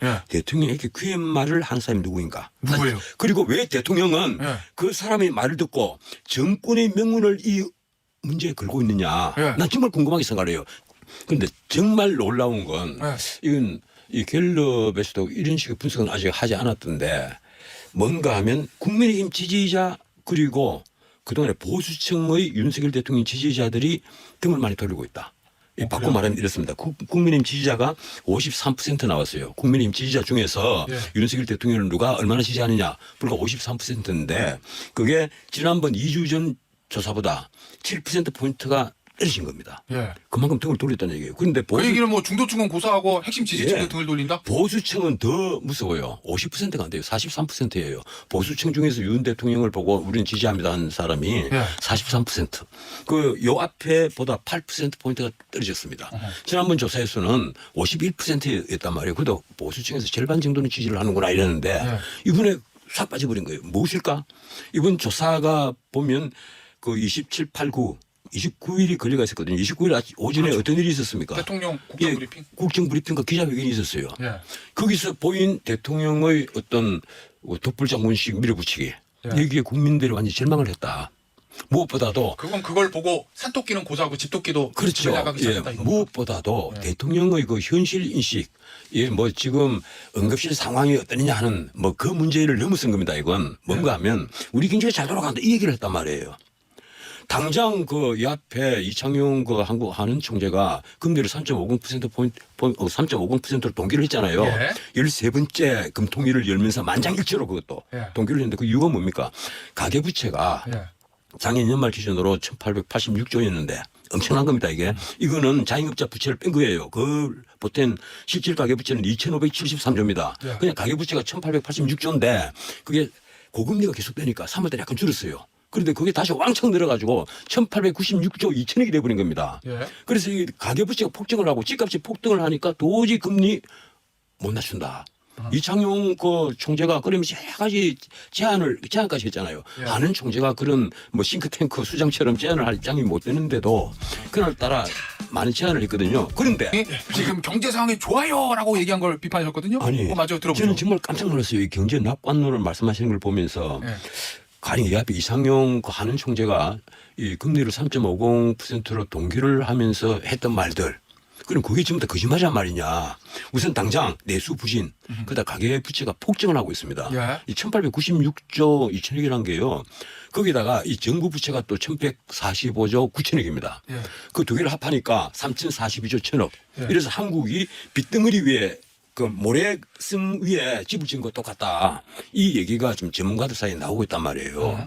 예. 대통령에게 귀한 말을 한 사람이 누구인가? 누구예요? 그리고 왜 대통령은 예. 그 사람의 말을 듣고 정권의 명운을 이 문제에 걸고 있느냐? 예. 난 정말 궁금하게 생각해요. 그런데 정말 놀라운 건 예. 이건 이 갤럽에서도 이런 식의 분석은 아직 하지 않았던데 뭔가 하면 국민의힘 지지자 그리고 그동안에 보수층의 윤석열 대통령 지지자들이 등을 많이 돌리고 있다. 바꿔 말하면 이렇습니다. 국민의힘 지지자가 53% 나왔어요. 국민의힘 지지자 중에서 예. 윤석열 대통령을 누가 얼마나 지지하느냐 불과 53%인데 그게 지난번 2주 전 조사보다 7%포인트가 떨어진 겁니다. 예. 그만큼 등을 돌렸다는 얘기예요. 그런데 그 얘기는 뭐 중도층은 고사하고 핵심 지지층도 예. 등을 돌린다? 보수층은 더 무서워요. 50%가 안 돼요. 43%예요. 보수층 중에서 윤 대통령을 보고 우리는 지지합니다 하는 사람이 예. 43%. 그 요 앞에 보다 8%포인트가 떨어졌습니다. 지난번 조사에서는 51%였단 말이에요. 그래도 보수층에서 절반 정도는 지지를 하는구나 이랬는데 예. 이번에 싹 빠져버린 거예요. 무엇일까? 이번 조사가 보면 그 27, 8, 9 29일이 걸려가 있었거든요. 29일 오전에 그렇죠. 어떤 일이 있었습니까? 대통령 국정브리핑. 국정브리핑과 기자회견이 있었어요. 예. 거기서 보인 대통령의 어떤 덧불장군식 밀어붙이기. 예. 여기에 국민들이 완전히 절망을 했다. 무엇보다도 그건 그걸 보고 산토끼는 고사하고 집토끼도 그렇죠. 집에 나가기 예, 시작했다. 이거. 무엇보다도 예. 대통령의 그 현실 인식, 예, 뭐 지금 응급실 상황이 어떠느냐 하는 뭐 그 문제를 넘어선 겁니다. 이건 뭔가 하면 우리 경제가 잘 돌아간다 이 얘기를 했단 말이에요. 당장 그 이 앞에 이창용 그 한국 하는 총재가 금리를 3.50%포인트, 3.50%로 동기를 했잖아요. 예. 13번째 금통위를 열면서 만장일치로 그것도 예. 동기를 했는데 그 이유가 뭡니까? 가계부채가 예. 작년 연말 기준으로 1886조였는데 엄청난 겁니다 이게. 이거는 자영업자 부채를 뺀 거예요. 그 보탠 실질 가계부채는 2573조입니다. 예. 그냥 가계부채가 1886조인데 그게 고금리가 계속되니까 3월달에 약간 줄었어요. 그런데 그게 다시 왕창 늘어가지고 1896조 2천억이 돼버린 겁니다. 예. 그래서 이 가계부채가 폭증을 하고 집값이 폭등을 하니까 도저히 금리 못 낮춘다. 이창용 그 총재가 그러면서 여러 가지 제안까지 했잖아요. 예. 아는 총재가 그런 뭐 싱크탱크 수장처럼 제안을 할 입장이 못 되는데도 그날따라 많은 제안을 했거든요. 그런데 예. 지금 경제 상황이 좋아요라고 얘기한 걸 비판하셨거든요. 아니 그거 마저 들어보죠. 저는 정말 깜짝 놀랐어요. 이 경제 낙관론을 말씀하시는 걸 보면서 예. 가령 이 앞에 이상용 그 하는 총재가 이 금리를 3.50%로 동기를 하면서 했던 말들. 그럼 그게 전부 다 거짓말이란 말이냐. 우선 당장 내수 부진, 그러다 가계 부채가 폭증을 하고 있습니다. 예. 이 1896조 2천억이라는 게요. 거기다가 이 정부 부채가 또 1145조 9천억입니다. 예. 그 두 개를 합하니까 3042조 1천억. 예. 이래서 한국이 빚덩어리 위에 그 모래성 위에 집을 지은 것 똑같다. 이 얘기가 좀 전문가들 사이에 나오고 있단 말이에요.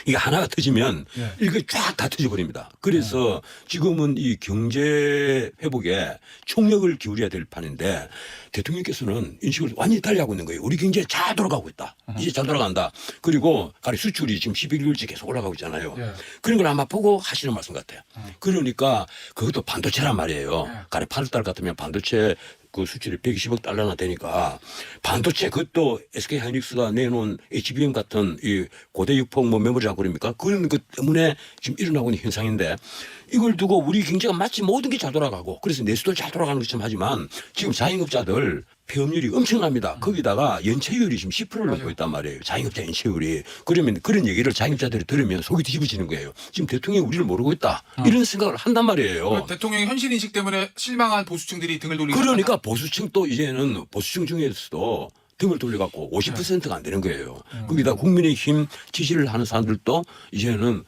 이게 하나가 터지면 예. 이게 쫙 다 터져버립니다. 그래서 지금은 이 경제 회복에 총력을 기울여야 될 판인데 대통령께서는 인식을 완전히 달리하고 있는 거예요. 우리 경제 잘 돌아가고 있다. 이제 잘 돌아간다. 그리고 가령 수출이 지금 11개월째 계속 올라가고 있잖아요. 예. 그런 걸 아마 보고 하시는 말씀 같아요. 그러니까 그것도 반도체란 말이에요. 가령 8월달 같으면 반도체 그 수출이 120억 달러나 되니까 반도체 그것도 SK 하이닉스가 내놓은 HBM 같은 이 고대 육폭 뭐 메모리라고 그럽니까? 그런 것 때문에 지금 일어나고 있는 현상인데 이걸 두고 우리 경제가 마치 모든 게 잘 돌아가고 그래서 내수도 잘 돌아가는 것처럼 하지만 지금 자영업자들 폐업률이 엄청납니다. 거기다가 연체율이 지금 10%를 넘고 있단 말이에요. 자영업자 연체율이. 그러면 그런 얘기를 자영업자들이 들으면 속이 뒤집어지는 거예요. 지금 대통령이 우리를 모르고 있다. 이런 생각을 한단 말이에요. 대통령의 현실 인식 때문에 실망한 보수층들이 등을 돌리고 그러니까 보수층 또 이제는 보수층 중에서도 등을 돌려갖고 50%가 안 되는 거예요. 거기다 국민의힘 지지를 하는 사람들도 이제는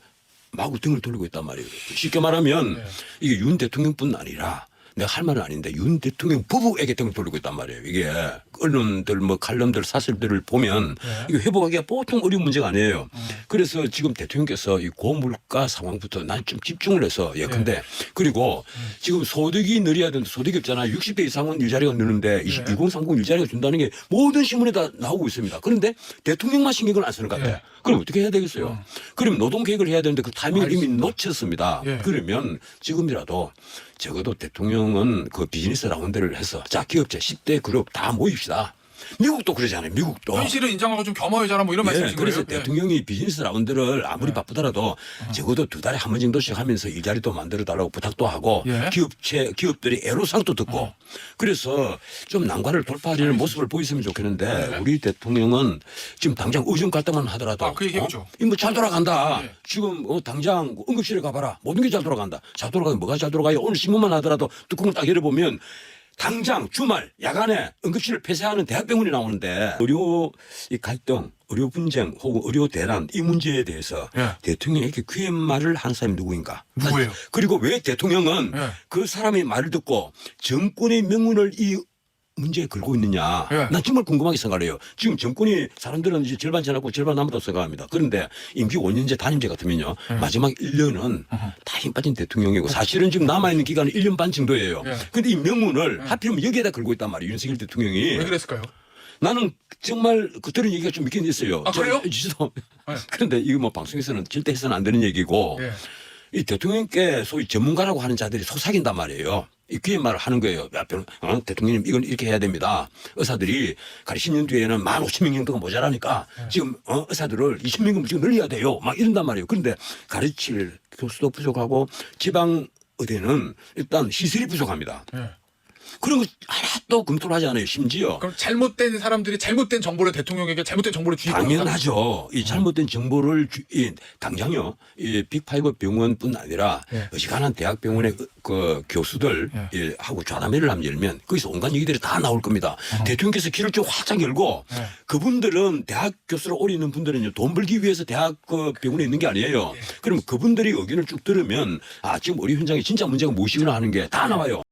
마구 등을 돌리고 있단 말이에요. 쉽게 말하면 이게 윤 대통령뿐 아니라 내가 할 말은 아닌데 윤 대통령 부부에게 등을 돌리고 있단 말이에요. 이게 언론들 뭐 칼럼들 사설들을 보면 이거 회복하기가 보통 어려운 문제가 아니에요. 그래서 지금 대통령께서 이 고물가 상황부터 난 좀 집중을 해서 예컨대 그리고 지금 소득이 늘어야 되는데 소득이 없잖아요. 60대 이상은 일자리가 느는데 2030 일자리가 준다는 게 모든 신문에 다 나오고 있습니다. 그런데 대통령만 신경을 안 쓰는 것 같아요. 그럼 어떻게 해야 되겠어요? 그럼 노동 계획을 해야 되는데 그 타이밍을 이미 놓쳤습니다. 예. 그러면 지금이라도 적어도 대통령은 그 비즈니스 라운드를 해서 자 기업체 10대 그룹 다 모입시다. 미국도 그러잖아요. 미국도. 현실을 인정하고 좀 겸허해져라 뭐 이런 예, 말씀이신 거예요? 그래서 대통령이 비즈니스 라운드를 아무리 바쁘더라도 적어도 2달에 한 번 정도씩 하면서 일자리도 만들어 달라고 부탁도 하고 예. 기업들이 애로사항도 듣고 그래서 좀 난관을 돌파하려는 모습을 보였으면 좋겠는데 우리 대통령은 지금 당장 의정 갈등만 하더라도 그 얘기했죠. 이뭐 잘 돌아간다. 예. 지금 당장 응급실에 가봐라. 모든 게 잘 돌아간다. 잘 돌아가면 뭐가 잘 돌아가요? 오늘 신문만 하더라도 뚜껑을 딱 열어보면 당장 주말 야간에 응급실을 폐쇄하는 대학병원이 나오는데 의료 이 갈등, 의료 분쟁 혹은 의료 대란 이 문제에 대해서 예. 대통령이 이렇게 귀한 말을 한 사람이 누구인가? 누구예요? 그리고 왜 대통령은 예. 그 사람의 말을 듣고 정권의 명운을 이 문제에 걸고 있느냐. 예. 난 정말 궁금하게 생각해요. 지금 정권이 사람들은 이제 절반 지났고 절반 남았다고 생각합니다. 그런데 임기 5년제 단임제 같으면요. 마지막 1년은 다 힘 빠진 대통령이고 사실은 지금 남아있는 기간은 1년 반 정도예요. 예. 근데 이 명운을 하필이면 여기에다 걸고 있단 말이에요. 윤석열 대통령이. 왜 그랬을까요? 나는 정말 그 들은 얘기가 좀 있긴 있어요. 아, 그래요? 그런데 이거 뭐 방송에서는 절대 해서는 안 되는 얘기고 예. 이 대통령께 소위 전문가라고 하는 자들이 속삭인단 말이에요. 이 귀한 말을 하는 거예요. 야, 대통령님 이건 이렇게 해야 됩니다. 의사들이 가리 10년 뒤에는 15,000명 정도가 모자라니까 지금 의사들을 20명 지금 늘려야 돼요. 막 이런단 말이에요. 그런데 가르칠 교수도 부족하고 지방 의대는 일단 시설이 부족합니다. 예. 그런 거 하나도 검토를 하지 않아요. 심지어. 그럼 잘못된 사람들이 잘못된 정보를 대통령에게 잘못된 정보를 주입 당연하죠. 이 잘못된 정보를 당장요. 이 빅파이브 병원뿐 아니라 예. 어지간한 대학병원의 그 교수들 예. 하고 좌담회를 하면 열면 거기서 온갖 얘기들이 다 나올 겁니다. 대통령께서 길을 좀 활짝 열고 예. 그분들은 대학 교수로 오래 있는 분들은요. 돈 벌기 위해서 대학 그 병원에 있는 게 아니에요. 그럼 그분들이 의견을 쭉 들으면 아 지금 우리 현장에 진짜 문제가 무엇이구나 하는 게 다 나와요.